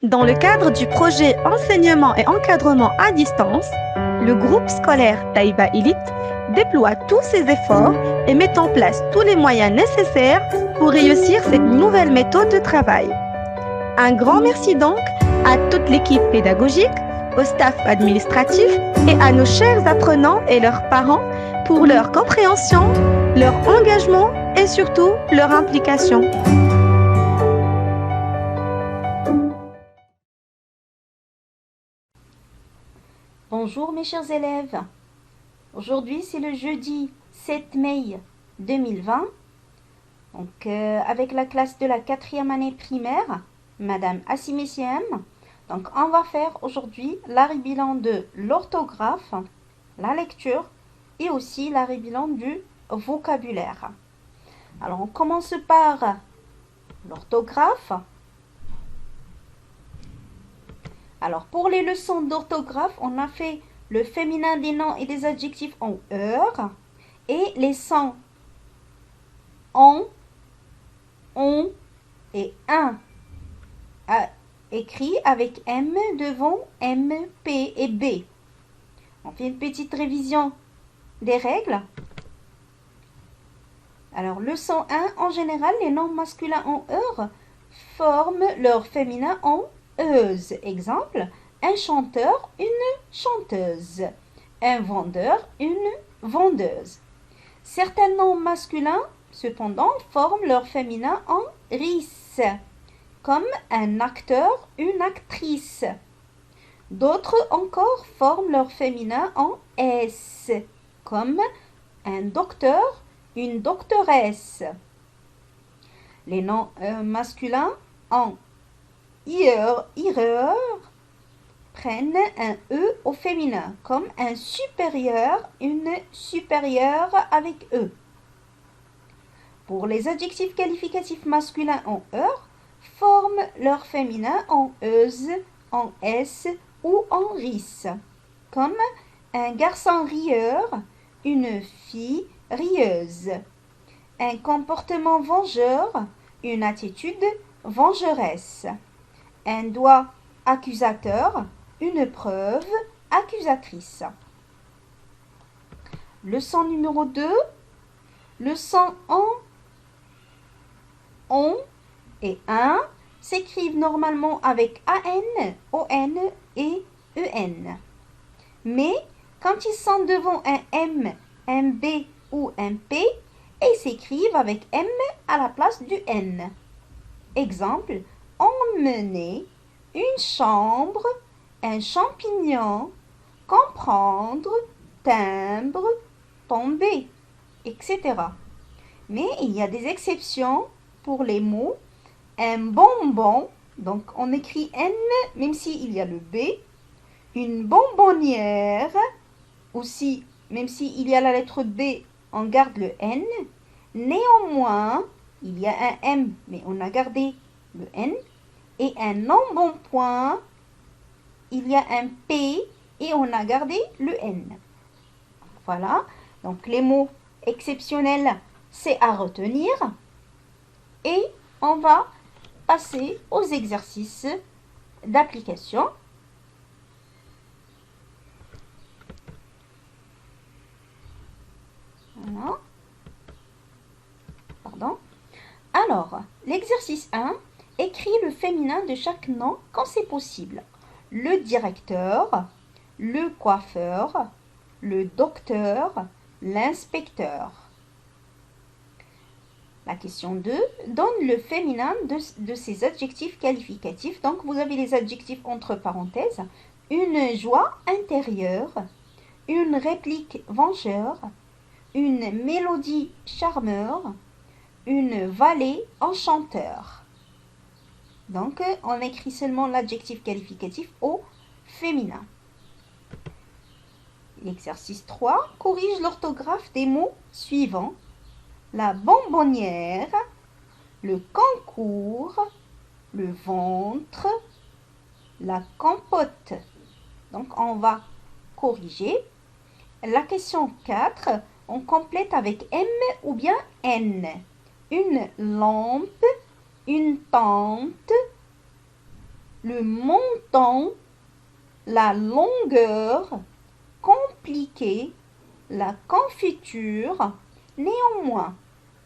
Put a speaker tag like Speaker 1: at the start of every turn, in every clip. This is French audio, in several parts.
Speaker 1: Dans le cadre du projet Enseignement et encadrement à distance, le groupe scolaire Taïba Elite déploie tous ses efforts et met en place tous les moyens nécessaires pour réussir cette nouvelle méthode de travail. Un grand merci donc à toute l'équipe pédagogique, au staff administratif et à nos chers apprenants et leurs parents pour leur compréhension, leur engagement et surtout leur implication.
Speaker 2: Bonjour mes chers élèves. Aujourd'hui c'est le jeudi 7 mai 2020. Avec la classe de la 4e année primaire, Madame Assimessiam. Donc on va faire aujourd'hui l'arrêt bilan de l'orthographe, la lecture et aussi l'arrêt bilan du vocabulaire. Alors on commence par l'orthographe. Alors, pour les leçons d'orthographe, on a fait le féminin des noms et des adjectifs en heure et les sons en, on et un écrit avec M devant M, P et B. On fait une petite révision des règles. Alors, le son 1, en général, les noms masculins en heure forment leur féminin en euse. Exemple, un chanteur, une chanteuse. Un vendeur, une vendeuse. Certains noms masculins, cependant, forment leur féminin en ris, comme un acteur, une actrice. D'autres encore forment leur féminin en s, comme un docteur, une doctoresse. Les noms masculins en ireur prennent un E au féminin, comme un supérieur, une supérieure avec E. Pour les adjectifs qualificatifs masculins en heure, forment leur féminin en euse, en s ou en ris, comme un garçon rieur, une fille rieuse. Un comportement vengeur, une attitude vengeresse. Un doigt accusateur, une preuve accusatrice. Leçon numéro 2. Le son en, on et un s'écrivent normalement avec AN, ON et EN. Mais quand ils sont devant un M, un B ou un P, ils s'écrivent avec M à la place du N. Exemple, emmener, une chambre, un champignon, comprendre, timbre, tomber, etc. Mais il y a des exceptions pour les mots. Un bonbon, donc on écrit N même s'il y a le B. Une bonbonnière, aussi même s'il y a la lettre B, on garde le N. Néanmoins, il y a un M, mais on a gardé le N. Et un embonpoint, il y a un P et on a gardé le N. Voilà, donc les mots exceptionnels, c'est à retenir. Et on va passer aux exercices d'application. Voilà. Pardon. Alors, l'exercice 1, écrit le féminin de chaque nom quand c'est possible. Le directeur, le coiffeur, le docteur, l'inspecteur. La question 2, donne le féminin de ces adjectifs qualificatifs. Donc, vous avez les adjectifs entre parenthèses. Une joie intérieure, une réplique vengeur, une mélodie charmeur, une vallée enchanteur. Donc, on écrit seulement l'adjectif qualificatif au féminin. L'exercice 3, corrige l'orthographe des mots suivants. La bonbonnière, le concours, le ventre, la compote. Donc, on va corriger. La question 4, on complète avec M ou bien N. Une lampe, une tente, le montant, la longueur, compliqué, la confiture, néanmoins.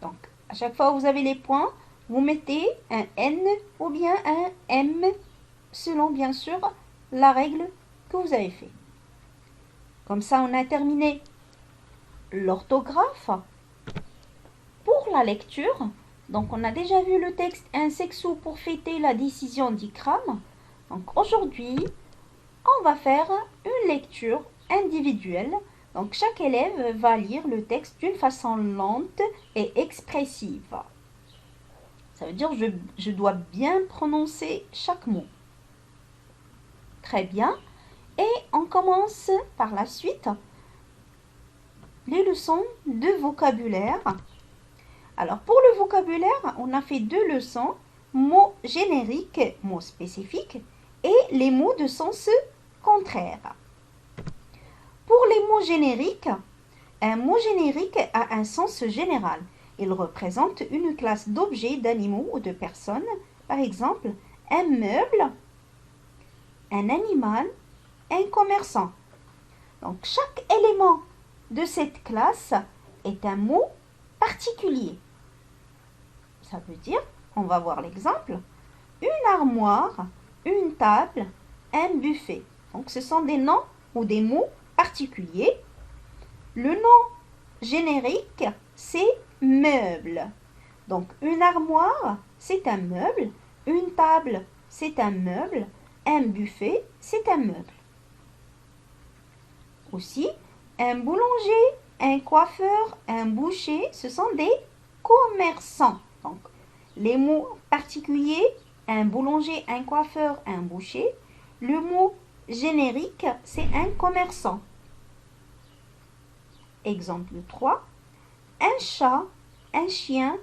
Speaker 2: Donc, à chaque fois que vous avez les points, vous mettez un N ou bien un M, selon bien sûr la règle que vous avez fait. Comme ça, on a terminé l'orthographe. Pour la lecture, donc on a déjà vu le texte un sexou pour fêter la décision d'Ikram. Donc aujourd'hui, on va faire une lecture individuelle. Donc chaque élève va lire le texte d'une façon lente et expressive. Ça veut dire que je dois bien prononcer chaque mot. Très bien. Et on commence par la suite les leçons de vocabulaire. Alors pour le vocabulaire, on a fait 2 leçons, mots génériques, mots spécifiques et les mots de sens contraire. Pour les mots génériques, un mot générique a un sens général. Il représente une classe d'objets, d'animaux ou de personnes. Par exemple, un meuble, un animal, un commerçant. Donc chaque élément de cette classe est un mot particulier. Ça veut dire, on va voir l'exemple, une armoire, une table, un buffet. Donc ce sont des noms ou des mots particuliers. Le nom générique, c'est meuble. Donc une armoire, c'est un meuble, une table, c'est un meuble, un buffet, c'est un meuble. Aussi, un boulanger, un coiffeur, un boucher, ce sont des commerçants. Donc, les mots particuliers, un boulanger, un coiffeur, un boucher. Le mot générique, c'est un commerçant. Exemple 3. Un chat, un chien,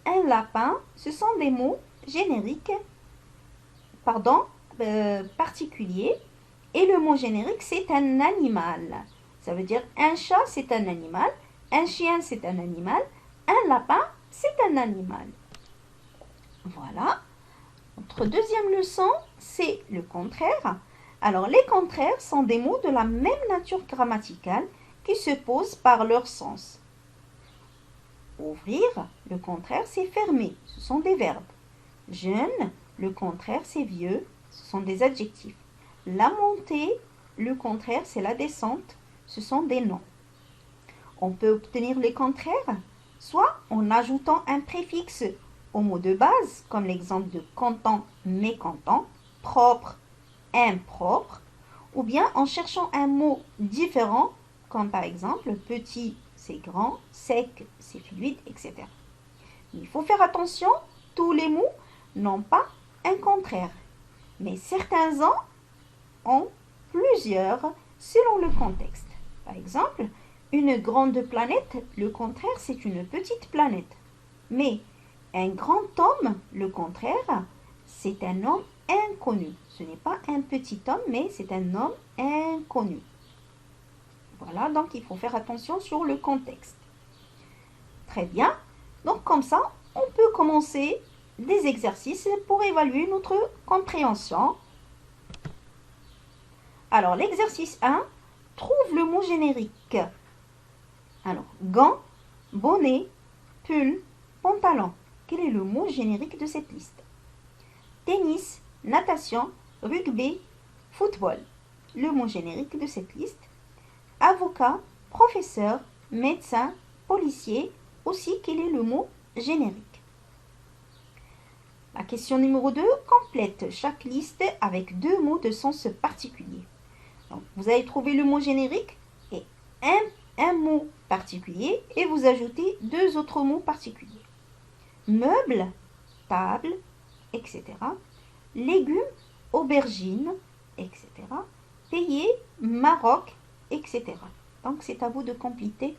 Speaker 2: un lapin, ce sont des mots génériques, particuliers. Et le mot générique, c'est un animal. Ça veut dire un chat, c'est un animal. Un chien, c'est un animal. Un lapin, c'est un animal. Voilà. Notre deuxième leçon, c'est le contraire. Alors, les contraires sont des mots de la même nature grammaticale qui se posent par leur sens. Ouvrir, le contraire, c'est fermer. Ce sont des verbes. Jeune, le contraire, c'est vieux. Ce sont des adjectifs. La montée, le contraire, c'est la descente. Ce sont des noms. On peut obtenir les contraires, soit en ajoutant un préfixe au mot de base, comme l'exemple de content, mécontent, propre, impropre, ou bien en cherchant un mot différent, comme par exemple petit, c'est grand, sec, c'est fluide, etc. Il faut faire attention, tous les mots n'ont pas un contraire, mais certains ont plusieurs selon le contexte. Par exemple, une grande planète, le contraire, c'est une petite planète. Mais un grand homme, le contraire, c'est un homme inconnu. Ce n'est pas un petit homme, mais c'est un homme inconnu. Voilà, donc il faut faire attention sur le contexte. Très bien. Donc comme ça, on peut commencer des exercices pour évaluer notre compréhension. Alors, l'exercice 1, trouve le mot générique. Alors, gants, bonnet, pull, pantalon. Quel est le mot générique de cette liste? Tennis, natation, rugby, football. Le mot générique de cette liste. Avocat, professeur, médecin, policier. Aussi, quel est le mot générique? La question numéro 2, complète chaque liste avec 2 mots de sens particulier. Donc, vous allez trouver le mot générique et un mot particulier et vous ajoutez 2 autres mots particuliers. Meuble, table, etc. Légumes, aubergines, etc. Payer, Maroc, etc. Donc, c'est à vous de compléter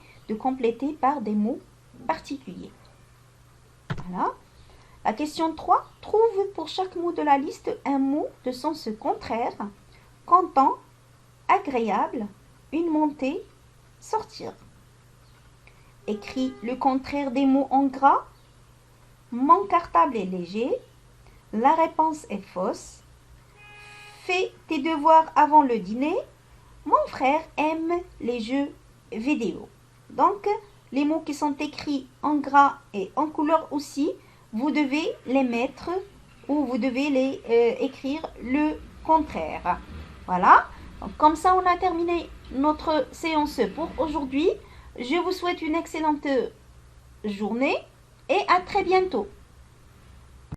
Speaker 2: par des mots particuliers. Voilà. La question 3, trouve pour chaque mot de la liste un mot de sens contraire, content, agréable, une montée, sortir. Écris le contraire des mots en gras. Mon cartable est léger. La réponse est fausse. fais tes devoirs avant le dîner. Mon frère aime les jeux vidéo. Donc, les mots qui sont écrits en gras et en couleur aussi, vous devez les mettre ou vous devez les écrire le contraire. Voilà. Donc, comme ça, on a terminé notre séance pour aujourd'hui. Je vous souhaite une excellente journée et à très bientôt.